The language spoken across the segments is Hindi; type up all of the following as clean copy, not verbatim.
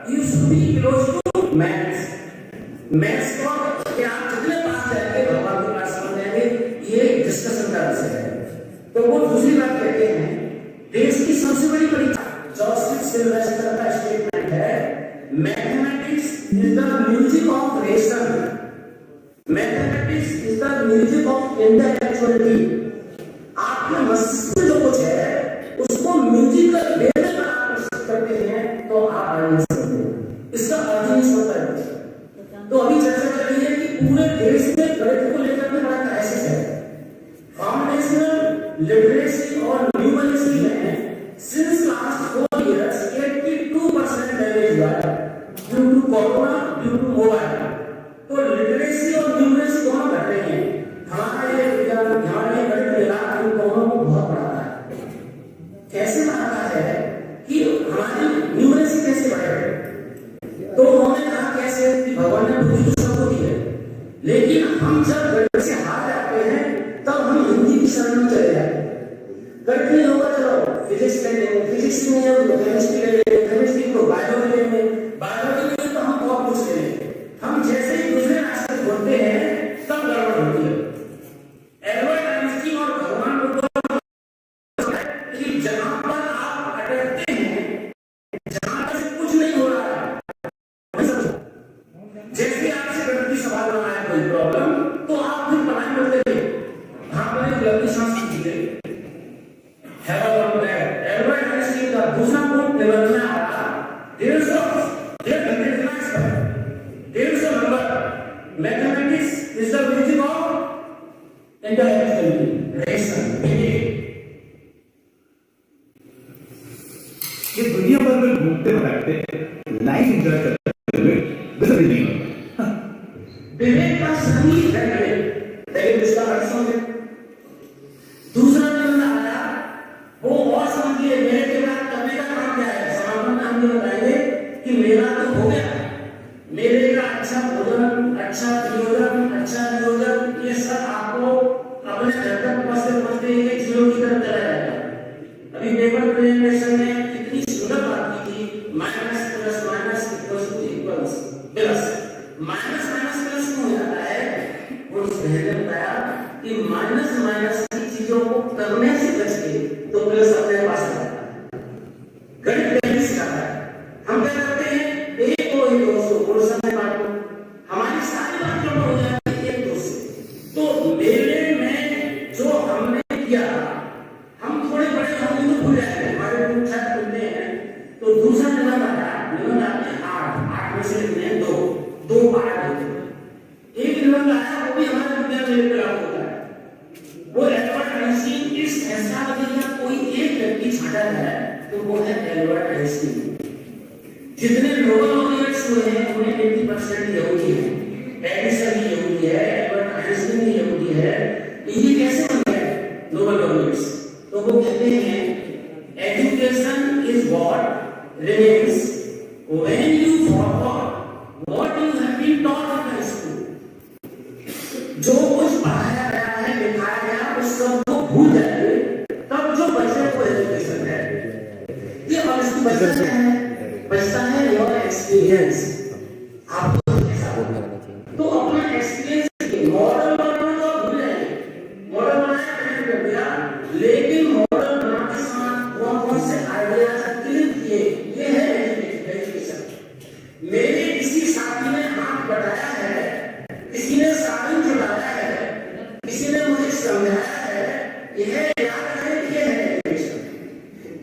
you should be close to maths. Maths को कि आप जितने पास जाएंगे भगवान के पास समझ जाएंगे, ये डिस्कशन का विषय है। तो वो दूसरी बात कहते हैं, देश की सबसे बड़ी परीक्षा जॉर्ज सिल्वेस्टर का स्टेटमेंट है, mathematics is the music of ration, mathematics is the music of intellectuality. आपके मस्तिष्क में जो कुछ है उसको म्यूजिकल वे में आप प्रस्तुत करते हैं तो आप आगे नहीं सकते, इसका अर्थ नहीं होता है। तो अभी चर्चा चल रही है कि पूरे देश में गणित को लेकर के बड़ा क्राइसिस है। फाउंडेशनल लिटरेसी और न्यूमरेसी में सिंस लास्ट 4 years 82% डैमेज हुआ है due to corona, due to mobile. तो लिटरेसी और न्यूमरेसी दोनों घट रहे हैं। हमारा ये गणित मिला इन दोनों को बहुत बढ़ाता है। कैसे बढ़ाता है कि हमारी न्यूमरेसी कैसे बढ़ेगी? तो उन्होंने कहा कैसे कि भगवान ने बुद्धि तो सबको दी है, लेकिन हम जब गणित से हार जाते हैं तब हम हिंदी की शरण में चले जाते हैं। गणित नहीं होगा चलो फिजिक्स ले लेंगे, फिजिक्स नहीं है तो केमिस्ट्री ले लेंगे, केमिस्ट्री को बायोलॉजी ले लेंगे, बायोलॉजी नहीं तो हम बहुत कुछ ले लेंगे। हम जैसे ही दूसरे रास्ते बोलते हैं तब गड़बड़ होती है। एल्बर्ट आइंस्टीन और भगवान बुद्ध कि जहां पर आप अटकते हैं, जहां पर कुछ नहीं हो रहा है, जैसे आपसे गणित की सवाल में आया कोई प्रॉब्लम तो आप फिर पढ़ाई करते थे, वहां पर एक लंबी सांस लीजिए। एल्बर्ट आइंस्टीन का दूसरा बुक लेवल में आया 150 number, mathematics is the music of intellectuality. ये दुनिया भर में घूमते भटकते लाइफ एंजॉय करते हुए विवेक का संगीत है लेकिन इसका अर्थ समझे। दूसरा बंदा आया वो और समझिए मेरे के बाद करने का काम क्या है। समापन में हम ये बताएंगे कि मेरा तो हो गया, मेरे का अच्छा भोजन, अच्छा नियोजन, अच्छा नियोजन, ये सब आपको अपने घर तक पहुंचते एक जीरो की तरफ चला जाएगा। अभी पेपर प्रेजेंटेशन में कितनी सुंदर बात की थी, minus plus minus equals two equals plus. Minus minus plus क्यों हो जाता है? वो पहले बताया कि माइनस माइनस की चीजों को करने से बच के तो प्लस अपने पास आता है। गणित नहीं सिखाता है। हम क्या करते हैं, एक को ही दोस्तों को समय बांटो, हमारी सारी बातों में हो जाती है एक दो से। तो मेरे में जो हमने किया, हम थोड़े बड़े होंगे तो भूल जाएंगे, हमारे कुछ छात्र मिलते हैं तो दूसरा निबंध आपने 8 में से लिखने हैं 2 पाठ होते हैं। एक निबंध आया वो भी हमारे विद्यालय में लागू होता है। वो एल्बर्ट आइंस्टीन इस फैसला का कोई एक व्यक्ति छाटा है तो वो है एल्बर्ट आइंस्टीन। जितने नोबेल लॉरेट्स हुए हैं उन्हें 80% यहूदी है। एडिसन भी यहूदी है, एल्बर्ट आइंस्टीन भी यहूदी है। ये कैसे बन गए नोबेल लॉरेट्स? तो वो कहते हैं education is what remains when you forgot what you have been taught in school. जो कुछ पढ़ाया गया है, लिखाया गया, उस सब को भूल जाइए, तब जो बचे वो एजुकेशन है। ये और इसकी बचता है, बचता है योर एक्सपीरियंस। आप तो अपना एक्सपीरियंस मॉडल बनाना तो भूल जाइए, मॉडल बनाया मैंने कर दिया, लेकिन मॉडल बनाने के साथ कौन से आइडियाज क्लिक किए, ये है एजुकेशन। मेरे किसी साथी ने हाथ बढ़ाया है, किसी ने साधन चलाया है, किसी ने मुझे समझाया है, यह याद है, ये है एजुकेशन।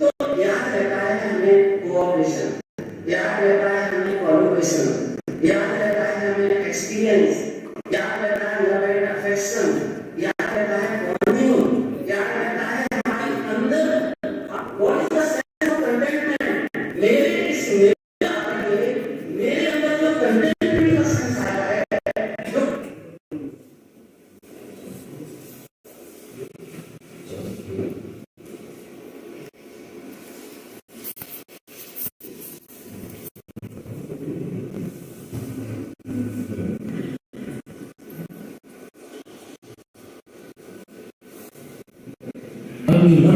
तो याद रहता है हमें कोऑपरेशन, याद रहता है हमें कोलैबोरेशन, याद रहता है हमें एक्सपीरियंस, याद रहता है हमें अफेक्शन, याद रहता है कॉन्टिन्यू, याद रहता है हमारे अंदर what is the sense of contentment. मेरे अंदर जो कंटेंटमेंट का सेंस आया है,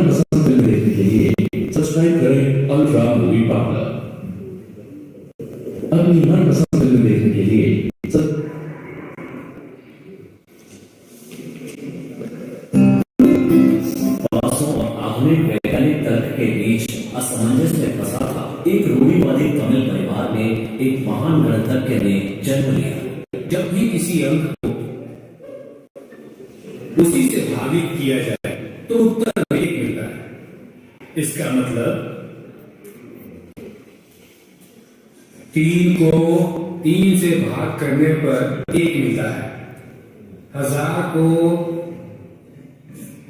पसंद देखने के लिए सब्सक्राइब करें अल्ट्रा मूवी बांदा। अपनी मनपसंद फिल्म देखने के लिए बरसों और आधुनिक वैज्ञानिक तर्क के बीच असमंजस में फंसा था एक रूढ़िवादी तमिल परिवार में एक महान गणितज्ञ ने जन्म लिया। जब भी किसी अंक को उसी से भागित किया जाए तो उत्तर एक मिलता है। इसका मतलब 3 को 3 से भाग करने पर 1 मिलता है, 1000 को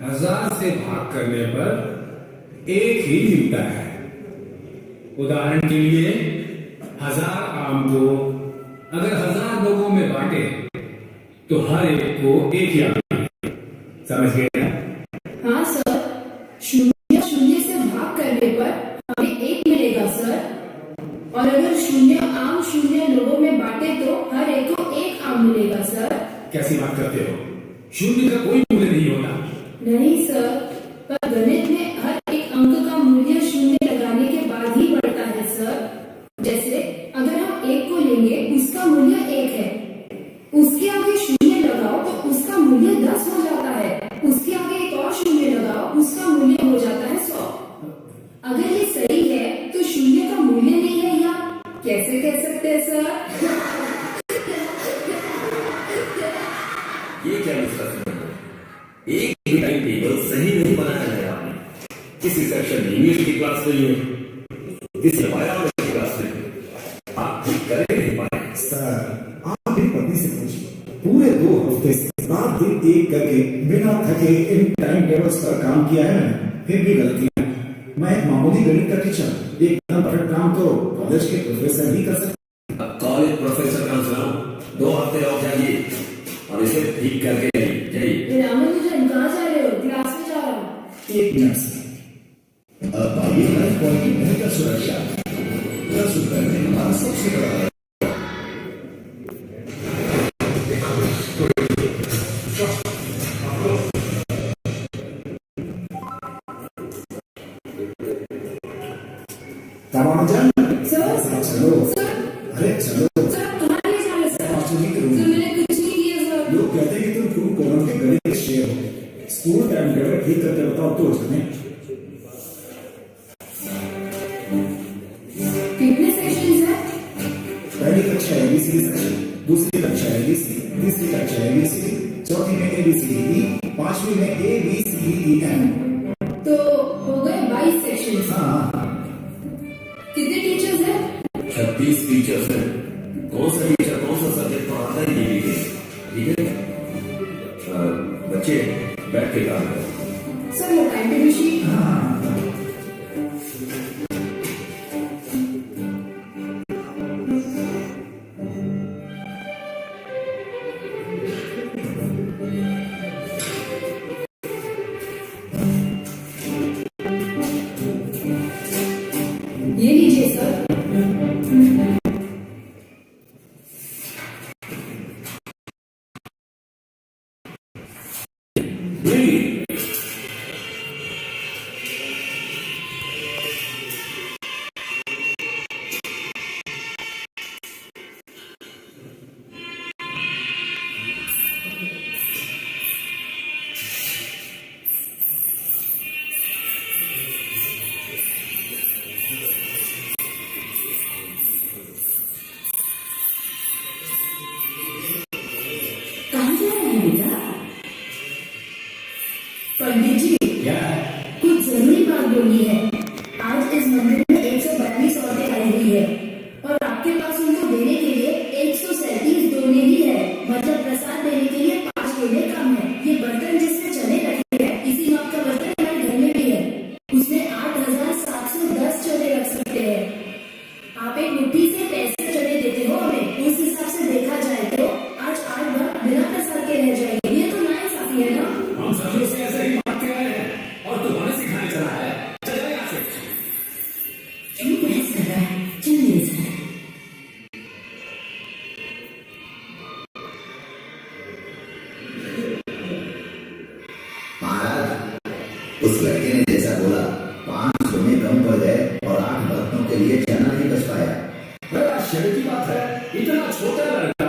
1000 से भाग करने पर 1 ही मिलता है। उदाहरण के लिए 1000 आम को अगर 1000 लोगों में बांटे तो हर एक को 1 ही आम मिलेगा। समझ गए? हाँ सर, 0 0 से भाग करने पर हमें 1 मिलेगा सर, और अगर 0 आम 0 लोगों में बांटे तो हर एक को 1 आम मिलेगा सर। कैसी बात करते हो? 0 का कोई मूल्य नहीं होता। नहीं सर, पर गणित में हर एक अंक का मूल्य 0 लगाने के बाद ही बढ़ता है सर। जैसे अगर हम 1 को लेंगे, उसका मूल्य 1 है, उसके आगे 0 लगाओ तो उसका मूल्य 10 हो जाता है, उसके आगे एक और 0 लगाओ, उसका मूल्य हो जाता है 100। अगर ये सही है तो 0 का मूल्य नहीं है, या कैसे कह सकते हैं सर? ये क्या डिस्कशन है? एक भी टाइम टेबल सही नहीं बनाया है आपने। किसी सेक्शन इंग्लिश की क्लास में है, किसी बायोलॉजी की क्लास में, आप ठीक करे नहीं पाए। सर, आप अपनी पत्नी से पूछिए, पूरे 2 हफ्ते से रात दिन एक करके बिना थके इन टाइम टेबल्स पर काम किया है मैंने, फिर भी गलतियां। मैं एक मामूली गणित का टीचर, एकदम परफेक्ट काम तो कॉलेज के प्रोफेसर ही कर सकते। अब कॉलेज प्रोफेसर का सुनाओ, 2 हफ्ते और जाइए और इसे ठीक करके जाइए। रामानुजन कहाँ जा रहे हो? क्लास में जा रहा हूँ। 1 मिनट सर। अब आइए लाइफ पॉइंट की बेहतर सुरक्षा प्रस्तुत करने हमारा सबसे बड़ा रामानुजन। सर, चलो, सर, अरे चलो। सर, कहाँ ले जा रहे हैं सर? मास्टर जी के रूम। सर, मैंने कुछ नहीं किया सर। लोग कहते हैं कि तुम क्यों कॉलम के गणित के शेर हो। स्कूल टाइम टेबल ठीक करके बताओ तो जाने। कितने सेक्शंस हैं? पहली कक्षा ABCD सेक्शन, दूसरी कक्षा ABC, तीसरी कक्षा ABCD, चौथी में ABCD, 5वीं में ABCDEM। तो हो गए 22 सेक्शंस। हाँ, कितने टीचर्स हैं? 36 टीचर्स हैं। कौन सा टीचर कौन सा सब्जेक्ट पढ़ाता है ये भी ठीक है। बच्चे बैठ के काम करें। सर, वो टाइम टेबल शीट। ये लीजिए सर। कहाँ जा रहे हैं बेटा? पंडित जी, क्या है? कुछ जरूरी बात बोलनी है। आज इस मंदिर में 142 औरतें आई हुई है, और आपके पास उनको देने के लिए 137 दोने ही है। मतलब प्रसाद देने के लिए 5 केले कम है। ये बर्तन जिसमें चने रखे हैं, इसी माप का बर्तन हमारे घर में भी है। उसमें 8710 चने रख सकते हैं। आप एक मुट्ठी से 65 चने देते हो हमें, उस हिसाब से देखा जाए तो आज 8 बार बिना प्रसाद के रह जाएंगे। ये तो नाइंसाफी है ना? हम सदियों से ऐसे ही बात कर रहे हैं और तू हमें सिखाने चला है। चल जा यहाँ से। क्यों बहस कर रहा है? चलिए सर। महाराज, उस लड़के ने जैसा बोला 5 दोने कम पड़ गए और 8 भक्तों के लिए चना नहीं बच पाया। बड़ा आश्चर्य की बात है, इतना छोटा लड़का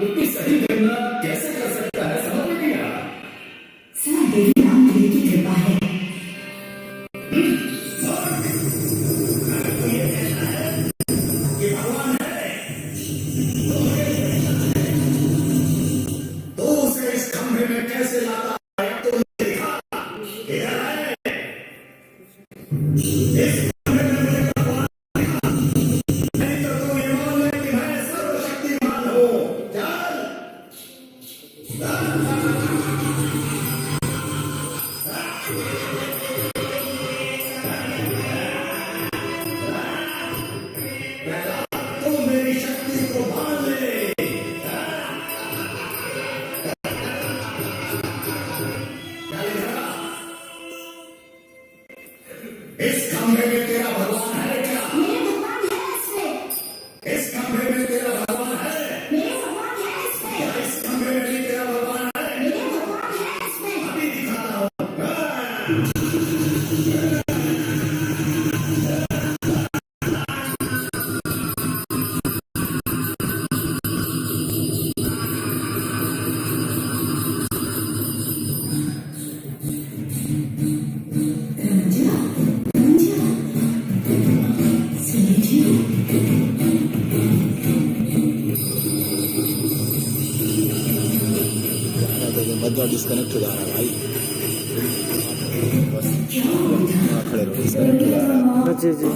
इतनी सही गणना कैसे कर सकता है, समझ में नहीं आ रहा। सब देवी रामदेव की कृपा है। ये भगवान है तो उसे इस खंभे में कैसे लाता है तो देखा ये है इस खंभे में मुझे भगवान दिखा। नहीं तो तू ये मान ले कि मैं सर्वशक्तिमान हूँ। चल तू मेरी शक्ति को मान ले। इस खंभे में तेरा भगवान है क्या? मेरे भगवान है इसमें। इस खंभे में तेरा भगवान है? मेरे भगवान है इसमें। क्या इस खंभे में भी तेरा भगवान है? मेरे भगवान है इसमें। अभी दिखाता हूँ। रंजा, रंजा, सुनिए जी। मत जाओ, डिस्कनेक्ट हो जा रहा है भाई। क्या होता? खड़े रहो, डिस्कनेक्ट हो जा रहा है। जी जी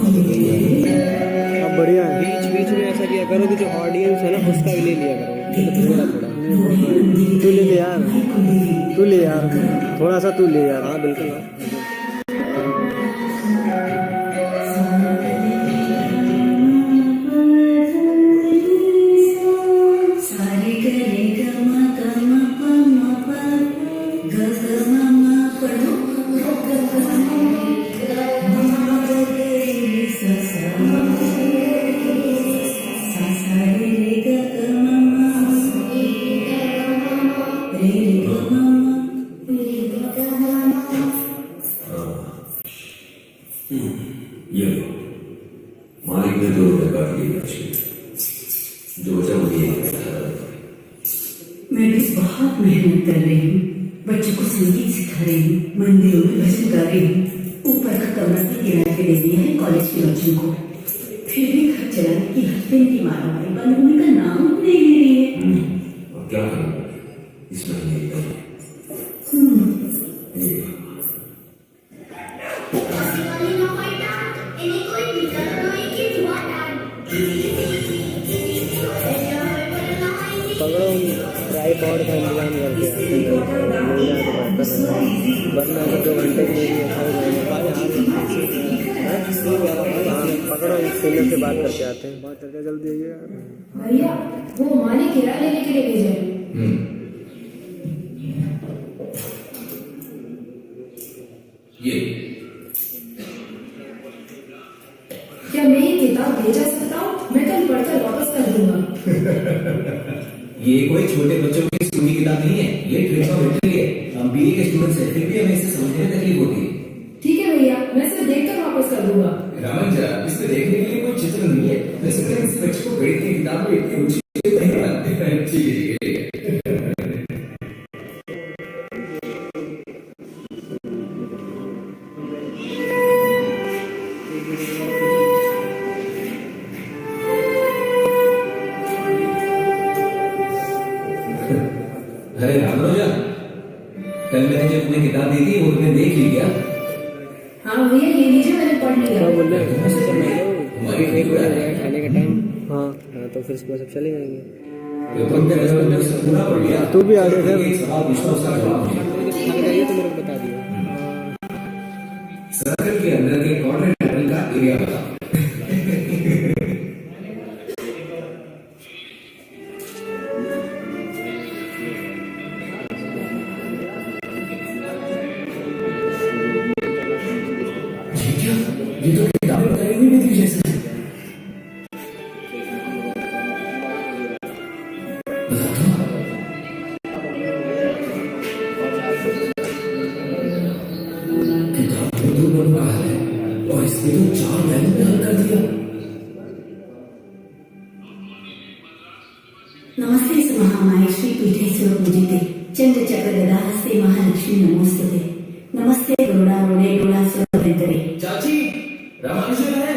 अब बढ़िया है। बीच बीच में ऐसा किया करो कि जो ऑडियंस है ना उसका भी ले लिया करो, थोड़ा थोड़ा। तू ले ले यार, तू ले यार, थोड़ा सा तू ले यार। हाँ बिल्कुल हाँ। सारे गरे गमा गमा पमा पा ग ग ममा पढ़ो ग ग ममा ग रे सा सा सा रे रे ग ग ममा रे रे ग ममा। ये लो, मालिक ने 2 रुपए काट लिए अच्छी जो बचा वो ये मैं भी बहुत मेहनत कर रही हूँ, बच्चों को संगीत सिखा रही हूँ, मंदिरों में भजन गा रही हूँ, ऊपर का कमरा भी किराए पे दे दिया है कॉलेज के बच्चों को। फिर भी घर चलाने की हफ्ते की मारामारी बंद होने का नाम नहीं ले रही है। और क्या करना इस महीने का ये पकड़ो, ट्राइपॉड का इंतजाम करके आते हैं, वरना अगर 2 घंटे के लिए ऐसा हो जाएगा। हाँ पकड़ो, इस सीनियर से बात करके आते हैं, बात करके जल्दी आइए। भैया वो मालिक किराया लेने के लिए भेजे हैं। ये क्या मैं ये किताब भेजा सकता हूँ? मैं कल पढ़कर वापस कर दूंगा। ये कोई छोटे बच्चों की स्कूल की किताब नहीं है, ये ट्रिग्नोमेट्री है। हम बीए के स्टूडेंट्स हैं, फिर भी हमें इसे समझने में तकलीफ होती है। ठीक है भैया, मैं इसे देखकर वापस कर दूंगा। रामन जा, इसमें देखने के लिए कोई चित्र नहीं है। वैसे तो इस बच्चे को गणित की किताब में इतनी रुचि नहीं मानते हैं। ठीक है, ठीक है। अरे रामरोजा, कल मैंने जो तुम्हें किताब दी थी वो तुमने देख ली क्या? हाँ भैया ये लीजिए, मैंने पढ़ लिया। क्या बोल रहे हैं? हमारी एक बज रहा है खाने का टाइम। हाँ हाँ तो फिर सुबह सब चले जाएंगे। तो तुमने मतलब से पूरा पढ़ लिया। तू भी आ गया एक सवाल पूछना, उसका जवाब है। खाने जाइए तो मेरे को बता दियो। सर्कल के अंदर के क्वाड्रेंटल का एरिया बताओ। ये तो किताब बताई हुई नहीं थी जैसे। किताब तो दो नंबर है और इसमें तो 4 लाइन में हल कर दिया। नमस्ते महामाये श्री पीठेश्वर पूजिते चंद्र चक्र गदाहस्ते महालक्ष्मी नमोस्तुते। नमस्ते गरुड़ारूढ़े डोलासुरभयंकरे। चाची, रामानुजन है?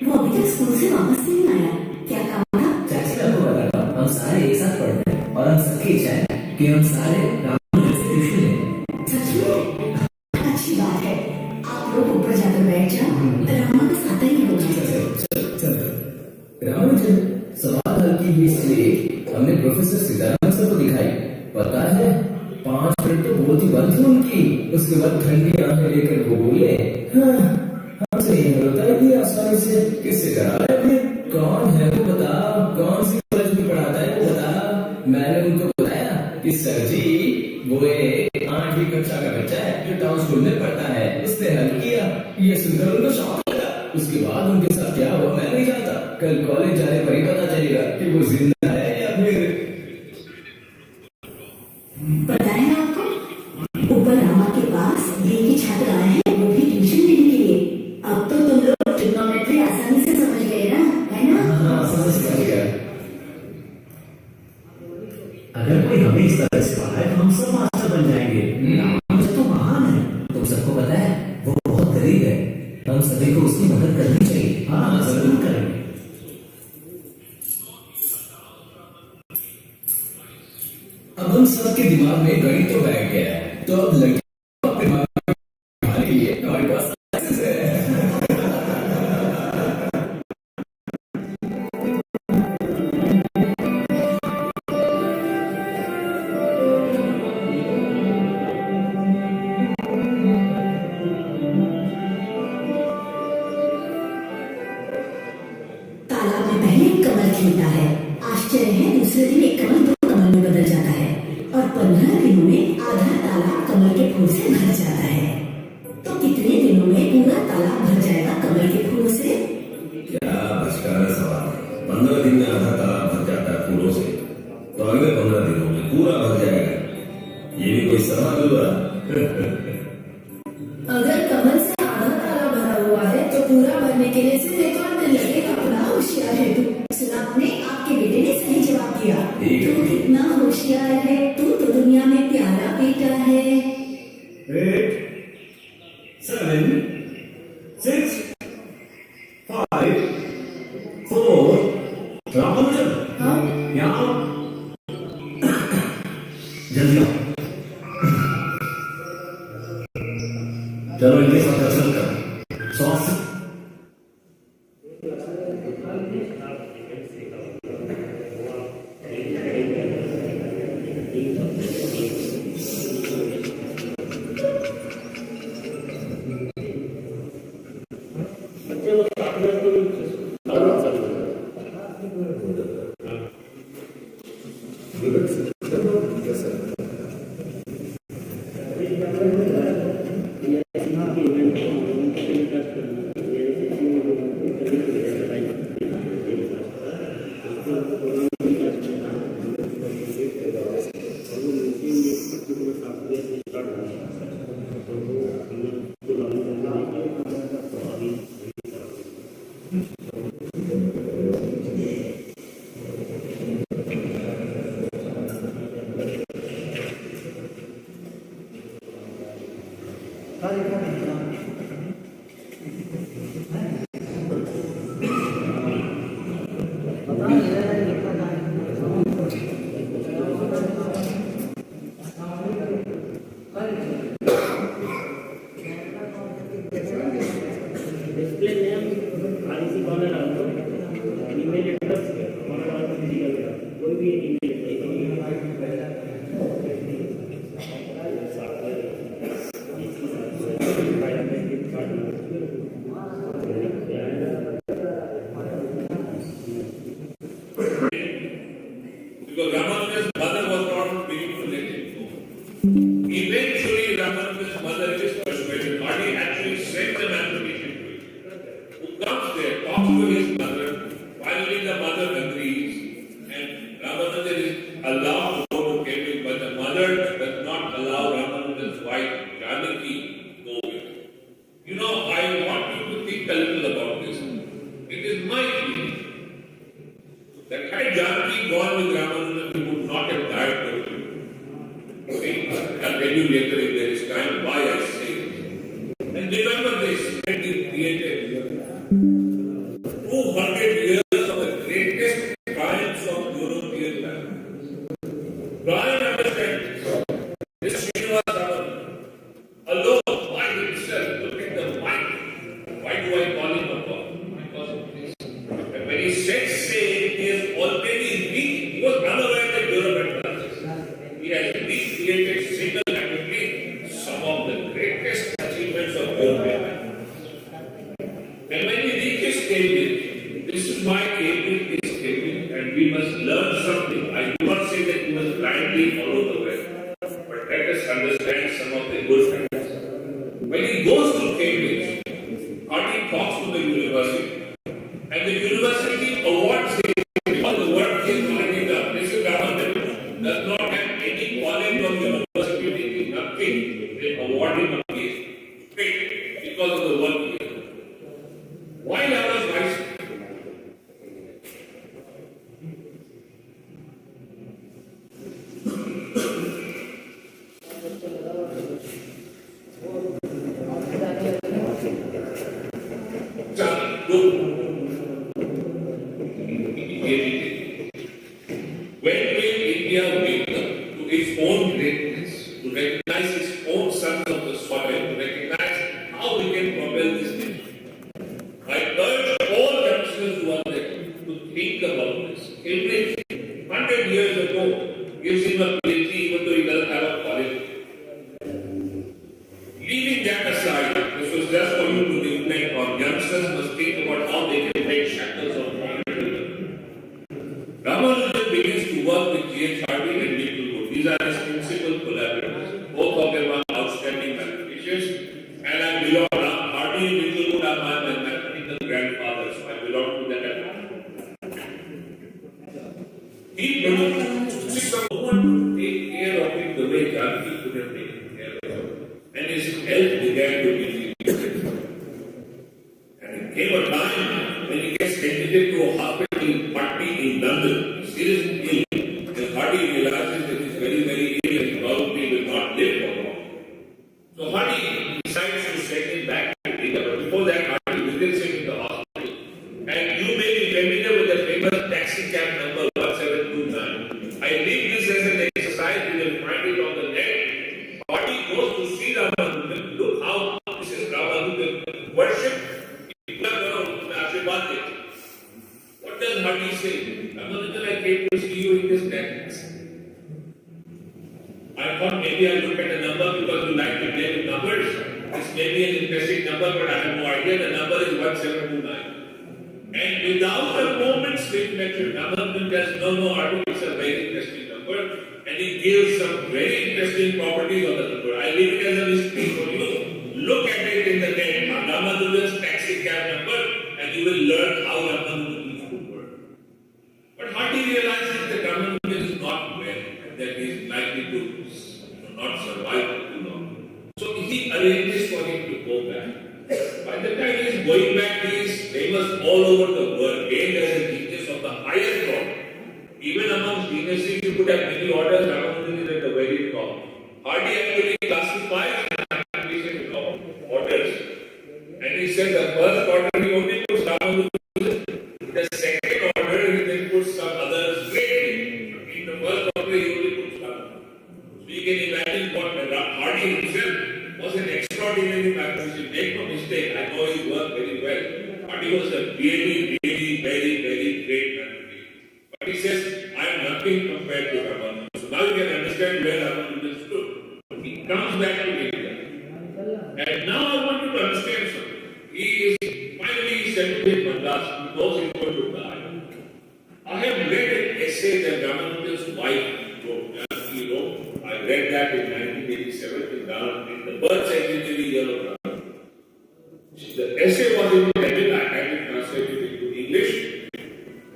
वो अभी तक स्कूल से वापस नहीं आया, क्या काम था? चाची मैं आपको बताता हूँ, हम सारे एक साथ पढ़ते हैं और हम सबकी इच्छा है कि हम सारे रामानुजन से ट्यूशन लें। सच में? अच्छी बात है, आप लोग ऊपर जाकर बैठ जाओ, रामा का साथ ही होगा। चल रामानुजन, सवाल हल की लिस्ट ले हमने प्रोफेसर सीतारामन सर को दिखाई। पता है 5 मिनट तो बहुत ही बंद थी उनकी। उसके बाद ठंडी आंखें लेकर वो बोले, हाँ, हमसे नहीं होता इतनी आसानी से। किससे करा है फिर? कौन है वो बता, कौन सी कॉलेज में पढ़ाता है वो बता। मैंने उनको बताया कि सर जी वो एक 8वीं कक्षा का बच्चा है जो टाउन स्कूल में पढ़ता है, उसने हल किया। ये सुनकर उनको शौक लगा। उसके बाद उनके साथ क्या हुआ मैं नहीं जानता, कल कॉलेज जाने पर ही पता चलेगा कि वो जिंदा है या फिर। पता है आपको, ऊपर रामा के पास के छात्र आए हैं, वो भी ट्यूशन लेने के लिए। अब तो तुम लोग ट्रिग्नोमेट्री आसानी से समझ गए ना, है ना? हाँ, समझ गया। अगर कोई हमें इस तरह से पढ़ाए तो हम सब मास्टर बन जाएंगे। रामानुजन तो महान है। तुम सबको पता है वो बहुत गरीब है, हम सभी को उसकी मदद करनी चाहिए। हाँ जरूर करेंगे। अब हम सबके दिमाग में गणित तो बैठ गया है, तो अब लड़की अपने दिमाग में ढालने के लिए हमारे पास access है। तालाब में पहले एक कमल खिलता है, आश्चर्य है दूसरे दिन एक कमल 2 कमल में बदल जाता है और 15 दिनों में आधा तालाब कमल के फूल से भर जाता है। तो कितने दिनों में पूरा तालाब भर जाएगा कमल के फूलों से? क्या भटकाना सवाल है। 15 दिन में आधा तालाब भर जाता है फूलों से, तो अगले 15 दिनों में पूरा भर जाएगा। ये भी कोई सवाल हुआ? अगर कमल से आधा तालाब भरा हुआ है तो पूरा भरने के लिए सिर्फ 1 और दिन लगेगा। बड़ा होशियार है तू। सुना आपने, आपके बेटे ने सही जवाब दिया। ठीक है। तू कितना होशियार है, तू तो दुनिया में प्यारा बेटा है। 8 7 6 5 4 रामानुजन, हाँ? यहाँ आओ। जल्दी आओ। चलो इनके साथ दर्शन कर। स्वास्थ्य that had Janaki gone with Ramanujan, he would not have died. Okay? I'll tell you later if there is time why I say it. And remember this, that he created 200 years of the greatest triumphs of European man. Try and understand this. This Srinivas Raman alone, by himself, look at the mind. Why do I call him a God? Because of this. And when he said say, he has already reached, he was unaware that Europe had done this. He has recreated single-handedly some of the greatest achievements of European man. And when he reaches Cambridge, this is why Cambridge is Cambridge, and we must learn something. I do not say that we must blindly follow the way, but let us understand some of the good factors. When he goes to Cambridge, Hardy talks to the university, and the university awards him because the work he has already done. This is Raman does not have any college or university taking nothing. They award him a PhD straight because of the work he has done. While I was vice when will India wake up to its own greatness, to recognize its own sons of the soil, to recognize how we can propel this nation? I urge all youngsters who are there to think about this. Cambridge, 100 years ago, gives him a PhD even though he doesn't have a college. Leaving that aside, this was just for you to reflect on. Youngsters must think about how they can break shackles of poverty. Ramanujan begins to work with G.H. Hardy and Nicholas. These are his principal collaborators. Both of them are outstanding mathematicians, and I belong. Hardy and Nicholas are my mathematical grandfathers, so I belong to that. He belongs to someone to take care of him the way Janaki could have taken care of him. And his health began to be deteriorated. And it came a time when he gets admitted to a hospital in Putney in London, seriously ill. And Hardy realizes that he's very, very ill and probably will not live for long. So Hardy decides to send him back to India. But before that, Hardy visits him in the hospital. And you may be familiar with the famous taxi cab number 1729. I leave this as an exercise. You will find it on the net. Hardy goes to see Ramanujan. Look how this is Ramanujan. Worship. What does Hardy say? Ramanujan, I came to see you in this taxi. I thought maybe I'll look at the number because you like to play with numbers. This may be an interesting number, but I have no idea. The number is 1729. And without a moment's reflection, Ramanujan says, no, Hardy, it's a very interesting number. And he gives some very interesting properties of the number. I leave it as a mystery for you. Look at it in the net, Ramanujan's taxi cab number, and you will learn how Ramanujan used to work. But Hardy realizes that Ramanujan is not well, and that he is likely to not survive too long. So he arranges for him to go back. By the time he is going back, he is famous all over the world, hailed as a genius of the highest order. Even amongst geniuses, you could have many orders, Ramanujan is at the very top. Hardy actually classifies orders. And he said the first order he only puts Ramanujan. The second order he then puts some others greatly. In the first order he only puts Ramanujan. So you can imagine what Hardy himself was an extraordinary mathematician. Make no mistake, I know his work very well. Hardy was a really, really, very, very great mathematician. But he says, I am nothing compared to Ramanujan. So now you can understand where Ramanujan stood. He comes back to India. And now I want you to understand something. He is finally sent to Madras. He knows he's going to die. I have read an essay that Ramanujan's wife wrote. He wrote. I read that in 1987 in the birth centenary year of Ramanujan. The essay was in Tamil. I had it translated into English.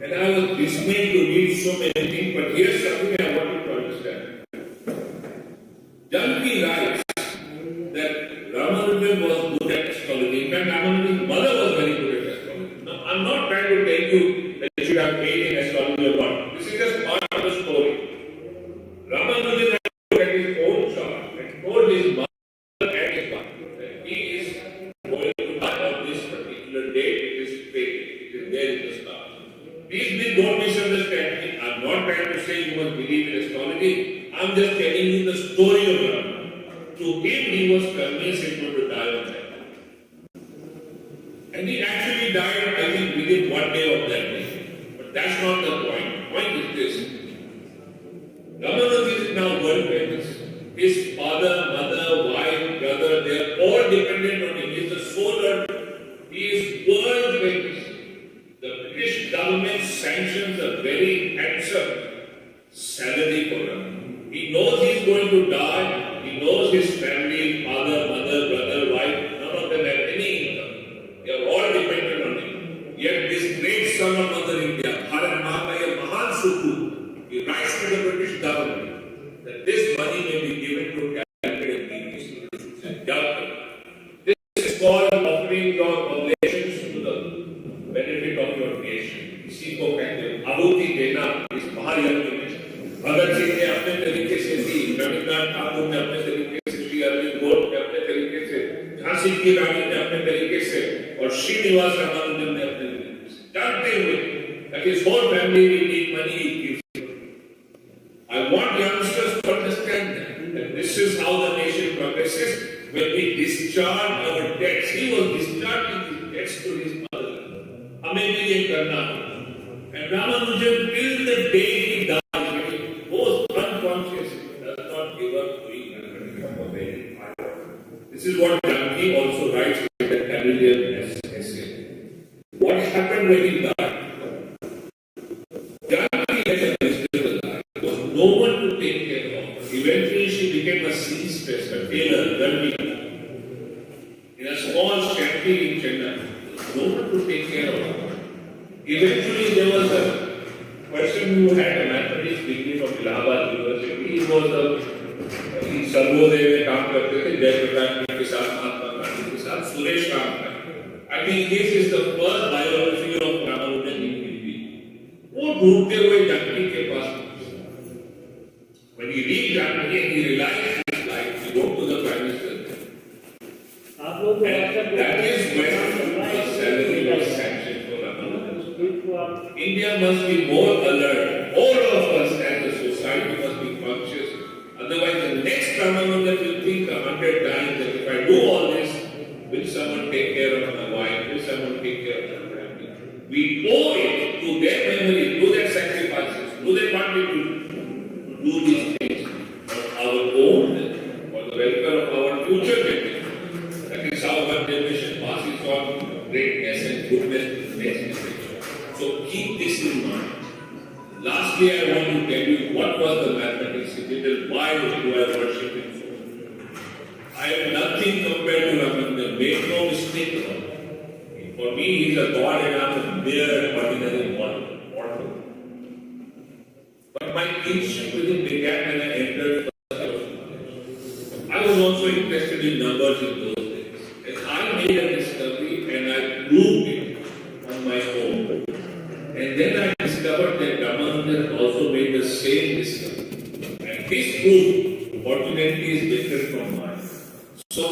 And I was dismayed to read so many things. But here's something I want you to understand. Janaki writes that Ramanujan was good at astrology. In fact, Ramanujan's mother was very good at astrology. Now, I'm not trying to tell you that you should have faith in astrology Please don't misunderstand me. I'm not trying to say you must believe in astrology. I'm just telling you the story of Rama. To him, he was convinced he was going to die on that. And he actually died, I think, within 1 day of that day. But that's not the point. The point is this. Ramanuja is now world famous. His father, mother, wife, brother, they are all dependent on him. He is the sole earner. He is world famous. The British government sanctions a very handsome salary for him. He knows he is going to die. He knows his family, father, mother, brother, wife, none of them have any income. They are all dependent on him. Yet this great son of Mother India, Bharat Mata, a Mahan Sukhu, he writes to the British government that this money may be given to talented and needy students and young people. This is called offering your oblations to the benefit of your nation. इसी को कहते हैं आहुति देना इस बाहरी अर्थ में भगत सिंह ने अपने तरीके से दी, रविन्द्रनाथ ठाकुर ने अपने तरीके से, श्री अरविंद घोष ने अपने तरीके से, झांसी की रानी ने अपने तरीके से और श्रीनिवास रामानुजन ने अपने तरीके से, जानते हुए that his whole family will need money he gives. I want youngsters to understand that this is how the nation progresses when we discharge our debts. He was discharging his debts to his mother. हमें भी ये करना है. And Ramanujan till the day he died, was unconscious, does not give up free mathematics. This is what Janki also writes in the Cavalier essay. What happened when he died? Janki had a miserable life. There was no one to take care of her. Eventually she became a seamstress, a tailor, gunmaker. In a small shanty in Chennai. No one to take care of her. Eventually there was a person who had a mathematics degree from Allahabad University. He was Sarvodaya में काम करते थे, जयप्रकाश के साथ, महात्मा गांधी के साथ, सुरेश राम का. I think this is the first biography of Ramanujan in Hindi. वो ढूंढते हुए जानकी के पास. When he reached Janki, he realized his life. He wrote to the Prime Minister. And that is when the salary was sanctioned for Ramanujan. India must be more alert. All of us as a society must be conscious. Otherwise, the next Ramanujan will think 100 times that if I do all this, will someone take care of my wife? Will someone take care of my family? We owe it to their memory, to their sacrifices, to their contribution to do these things for our own, for the welfare of our future generation. That is how our generation passes on greatness and goodness to the next generation. So keep this in mind. Lastly, I want to tell you what was the mathematics he did and why do I worship him so. I have nothing compared to Ramanujan. Make no mistake about it. For me, he is a god and I am a mere ordinary mortal. But my kinship with him began when I entered first year of college. I was also interested in numbers in those days. And I made a discovery and I proved it on my own. And then I discovered that Ramanujan also made the same discovery. And his proof, fortunately, is different from mine. So,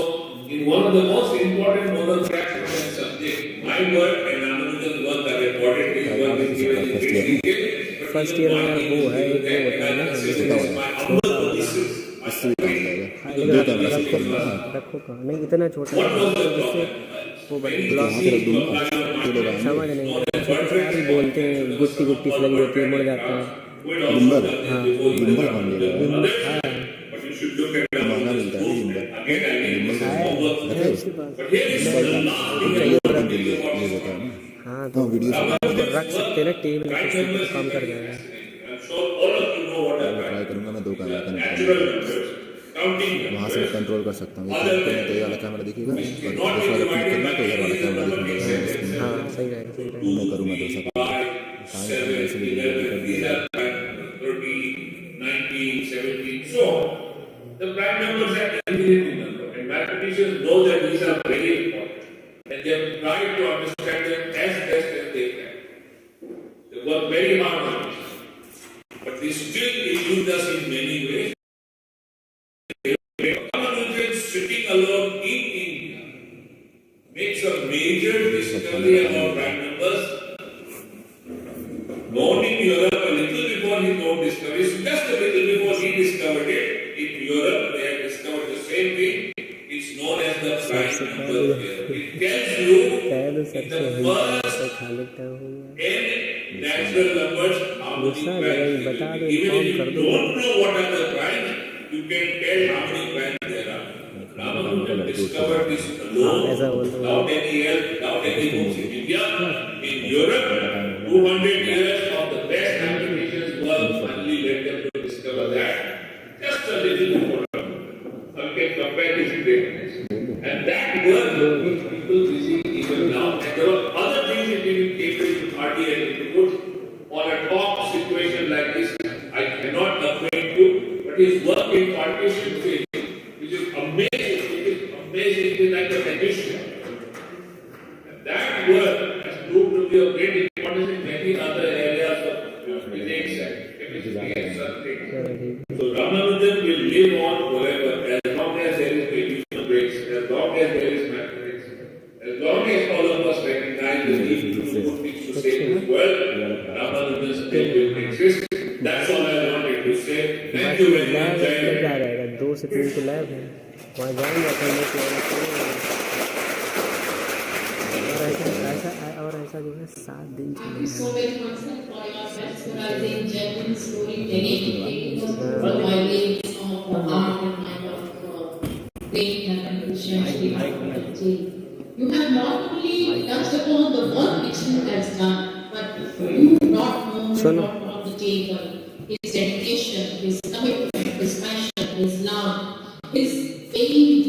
in one of the most important monographs on that subject, my work and Ramanujan's work are recorded. His work is given in great detail. First year में वो है एक वो होता है ना रखो का नहीं इतना छोटा जिससे वो समझ नहीं छोटे बोलते हैं गुट्टी गुट्टी लगी होती है मुड़ जाते हैं गिम्बर हाँ गिम्बर कौन लेगा हाँ महंगा मिलता है गिम्बर उसके पास ये होता है ना हाँ तो वीडियो रख सकते हैं ना टीवी में कुछ काम कर जाएगा ट्राई करूंगा मैं 2 कैमरा कनेक्ट करूंगा वहाँ से कंट्रोल कर सकता हूँ तो ये वाला कैमरा दिखेगा और दूसरा वाला क्लिक करूँगा तो ये वाला कैमरा दिखेगा हाँ सही रहेगा मैं करूँगा दूसरा The prime numbers are infinity number, and mathematicians know that these are very important, and they have tried to understand them as best as they can. They work very hard on this, but they still elude us in many ways. Ramanujan sitting alone in India makes a major discovery about prime numbers known sir in से the हिंदी first खाने का हो गया 10 natural numbers, how many गुस्सा आ जाएगा, bands बता there दो, are. Even इन्फॉर्म if कर you दो। don't know what are the bands, you can tell how many bands there are. Ramanujan discovered this ऐसा alone, बोल दो। without any help, without any books in India. In Europe, 200 years of the best mathematicians work finally led them to discover that. Just a little more. One can compare this greatness. And that work keeps people busy even now. And there are other things that we will Cambridge RDA to put on a top situation like this. I cannot acquaint you, but his work in partition phase, which is amazing, it is like a magician. And that work has proved to be of great importance in many other areas of physics and chemistry and such things. So Ramanujan will live on forever as long as there is radiation rays, as long as there is mathematics, as long as all of us recognize the need to do good things to save this world, Ramanujan still will exist. That's all I wanted to say. Thank you very much. Lab क्या रहेगा, 2 से 3 तो लैब है, वहाँ जाएंगे करने के और ऐसा जो है 7 दिन Thank you so very much sir, for your mesmerizing, genuine storytelling, taking us through the byways of the art and mind of great mathematician Sri Ramanujan. You have not only touched upon the work which he has done, but you not know on the table his dedication, his commitment, his passion, his love, his faith,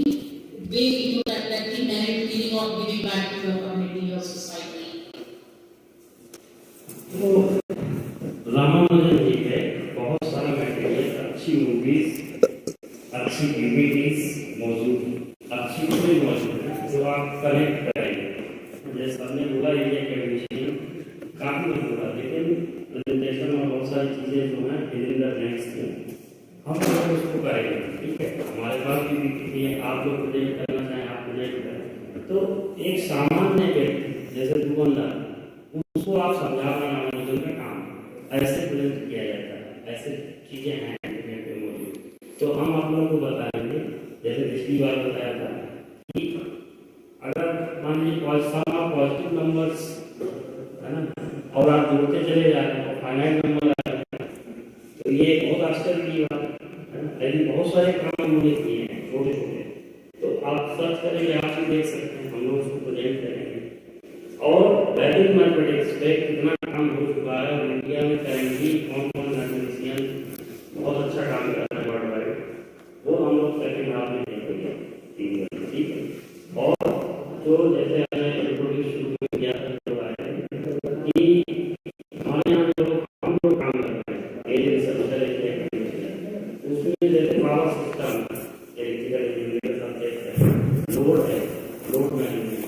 way into that inherent feeling of giving back to your community, your society. तो रामानुजन जी के बहुत सारा मटेरियल, अच्छी मूवीज, अच्छी डीवीडीज मौजूद हैं, अच्छी फिल्म मौजूद है जो आप कनेक्ट करेंगे। जैसे हमने बोला ये एडमिशन काफी बोला, लेकिन प्रेजेंटेशन में बहुत सारी चीजें जो हैं विद इन द नेक्स्ट हम लोग उसको करेंगे। ठीक है, हमारे पास भी आप लोग प्रेजेंट करना चाहें आप प्रेजेंट करें। तो एक सामान्य व्यक्ति जैसे दुकानदार, उसको आप समझा पाना रामानुजन का काम ऐसे प्रेजेंट किया जाता है, ऐसे चीजें हैं इंटरनेट पे मौजूद। तो हम आप लोगों को बताएंगे, जैसे पिछली बार बताया था कि अगर मान लीजिए पॉजिटिव नंबर्स है ना, और आप जोड़ते चले जा रहे हैं और फाइनाइट नंबर आ रहे हैं, तो ये बहुत आश्चर्य की बात है। लेकिन बहुत सारे काम उन्होंने किए हैं छोटे छोटे, तो आप सर्च करेंगे, आप भी देख सकते हैं, हम लोग उसको प्रेजेंट करेंगे। और वैदिक मैथमेटिक्स पे कितना काम हो चुका है और इंडिया में करेंटली कौन कौन मैथमेटिशियन बहुत अच्छा काम कर रहे हैं वर्ल्ड वाइड, वो हम लोग सेकेंड हाफ में देखेंगे। ठीक है, और जो जैसे हमने इंट्रोड्यूस शुरू किया था कि हमारे यहाँ जो हम लोग काम कर रहे हैं उसमें जैसे power system, electrical engineer subject है, लोड है, लोड मैनेजमेंट,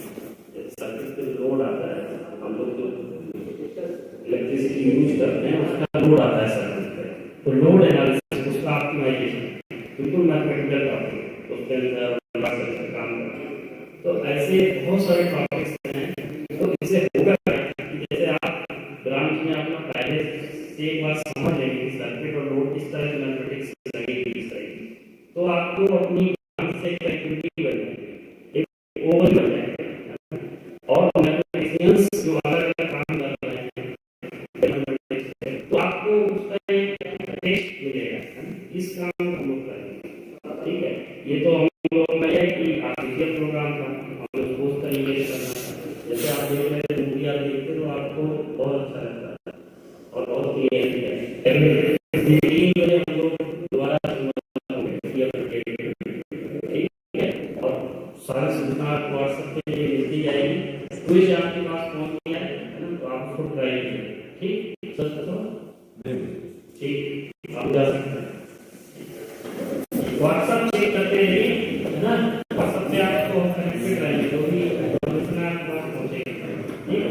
सर्किट पे लोड आता है, हम लोग जो इलेक्ट्रिसिटी यूज करते हैं उसका लोड आता है सर्किट पे, तो लोड एनालिसिस, उसका ऑप्टिमाइजेशन बिल्कुल मैथमेटिकल टॉपिक, उसके अंदर काम करते हैं। तो ऐसे बहुत सारे टॉपिक्स हैं। तो इससे होगा कि जैसे आप ब्रांच में अपना पहले से एक बार समझ लेंगे सर्किट और लोड किस तरह की मैथमेटिक्स लगेगी इस तरह की, तो आपको अपनी ब्रांच से एक्टिविटी बन जाएगी, एक ओवर बन जाएगा। और मैथमेटिशियंस जो अलग अलग काम कर रहे हैं तो आपको उसका एक टेस्ट मिलेगा, इस काम को हम लोग करेंगे। ठीक है, ये तो हम लोग में है कि आर्टिफिशियल प्रोग्राम था, हम लोग उस तरीके से करना था। जैसे आप देख रहे हैं मूवी आप देखते तो आपको बहुत अच्छा लगता है और बहुत क्लियर है। हम लोग दोबारा और सारी सूचना आपको व्हाट्सएप पे मिलती जाएगी। कोई आपके पास फोन किया है ना, तो आप उसको कराइए। ठीक, सर तो ठीक, आप जा सकते हैं। व्हाट्सएप चेक करते रहिए, है ना, व्हाट्सएप पे आपको कनेक्टेड रहेंगे, जो भी इन्फॉर्मेशन आपके पास पहुंचेगी। ठीक है,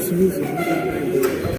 सुनिए